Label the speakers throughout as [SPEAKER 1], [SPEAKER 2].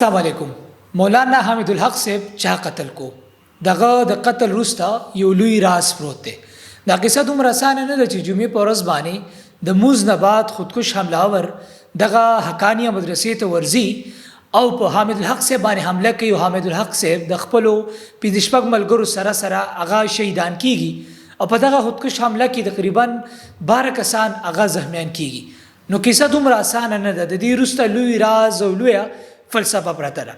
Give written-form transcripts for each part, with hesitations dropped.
[SPEAKER 1] السلام علیکم. مولانا حامد الحق صاحب چا قتل کو؟ دغه د قتل وروسته یو لوی راز پروت دی. دا قصه دومره اسانه نه ده چې جمعې په ورځ باندې د موز نه بعد خودکش حمله آور دغه حقانیه مدرسې ته ورځي او په حامد الحق صاحب باندې حمله کوي او حامد الحق صاحب د خپلو پنځه شپږ ملګرو سره هغه شهیدان کیږي او په دغه خودکش حمله کې تقریبا 12 کسان هغه زخمیان کیږي. نو قصه دومره اسانه نه ده. د دې وروسته لوی راز او لوی فلسفه پرته ده.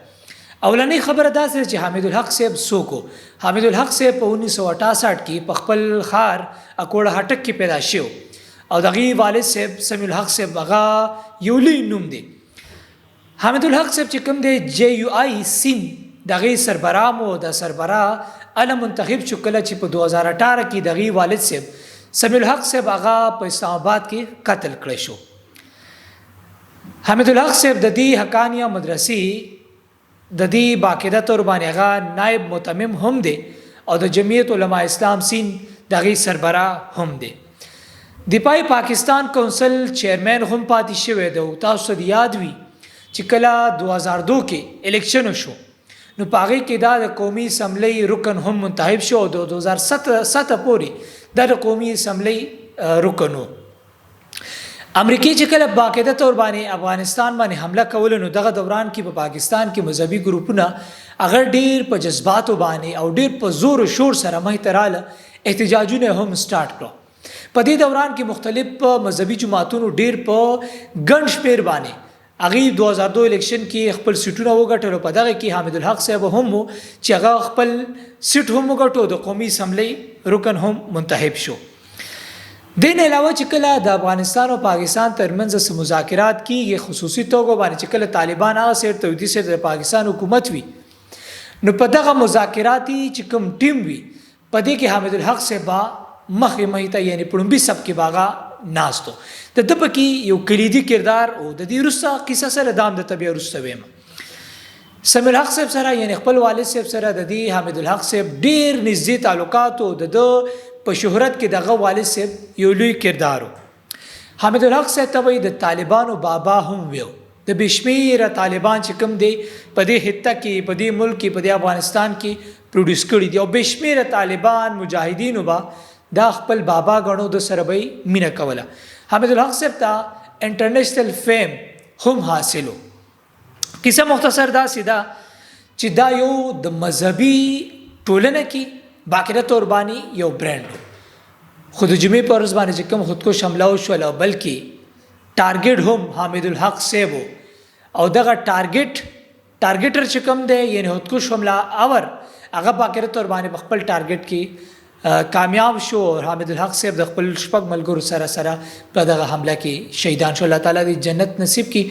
[SPEAKER 1] اولنۍ خبره دا چې حامد الحق صاحب څوک و. حامد الحق صاحب په 1968 کې په خپل ښار اکوړه هټک کې پیدا شو او دغه والد صاحب سمیع الحق صاحب هغه یو لوی نوم دی. حامد الحق صاحب چې کوم دی جی یو آی سین دغه سربراه مو د سربراه ال منتخب شو کله چې په 2018 کې دغه والد صاحب سمیع الحق صاحب هغه په اسلام آباد کې قتل کړی شو. حامد الحق صاحب د دې حقانیه مدرسې د دې باقاعده تور باندې هغه نائب متمم هم دی او د جمعیت علماء اسلام سین دغه سربراه هم دی. د پاکستان کونسل چیرمن هم پاتې شوی دی. تاسو ته یاد وي چې کله 2002 کې الیکشن شو نو پاغي کې د قومي اسمبلی رکن هم منتخب شو او 2007 پورې د قومي اسمبلی رکنو. امریکای چې کله باقاعده تور باندې افغانستان باندې حمله کول نو دغه دوران کې په پاکستان کې مذهبي ګروپونه اگر ډیر په جذباتو باندې او ډیر په زور او شور سره مهتراله احتجاجونه هم سٹارټ کړو. په دې دوران کې مختلف مذهبي جماعتونو ډیر په ګڼ شمیر باندې هغه 2002 الیکشن کې خپل سیټونه وګټل. په دغه کې حامد الحق صاحب هم چې هغه خپل سیټ هم وګټو د قومي اسمبلی رکن هم منتخب شو. دین علاوه چې کله د افغانستان او پاکستان ترمنځ سم مذاکرات کیږي خصوصي توګه باندې چې کله طالبان هغه سیر توحیدي سیر د پاکستان حکومت وي نو په دغه مذاکراتي چې کوم ټیم وي په دې کې حامد الحق صاحب مخې مهیته یعنی پړمبي سب کې باغا ناستو د دپ کې یو کلیدي کردار او د دې رسا قصه سره دام د طبيعه رسته ویم. سمیع الحق صاحب سره یعنی خپل والد صاحب سره د دې حامد الحق صاحب ډیر نږدې تعلقات او د په شهرت کې دغه والد صاحب یو لوی کردار. حامد الحق صاحب ته د طالبانو بابا هم ویو. د بشمیره طالبان چې کوم دی په دې حته کې په دې ملک کې په دې افغانستان کې پروډوس کړي دي او بشمیره طالبان مجاهدینو با دا خپل بابا غنو د سره به مینا کوله. حامد الحق صاحب ته انټرنیشنل فیم هم حاصلو. کیسه مختصر دا سیدا چې دا یو د مذهبي ټولنه کې باقاعده تور باندې یو برند خود جمعې پر ورځ باندې چې کوم خودکش حمله وشو بلکې ټارګټ هم حامد الحق صاحب او دغه ټارګټر چې کوم دی یعنی خودکش حمله اور هغه باقاعده تور باندې خپل ټارګټ کې کامیاب شو. حامد الحق صاحب د خپل شپږ ملګرو سره په دغه حمله کې شهیدان شو. الله تعالی دې جنت نصیب کړي.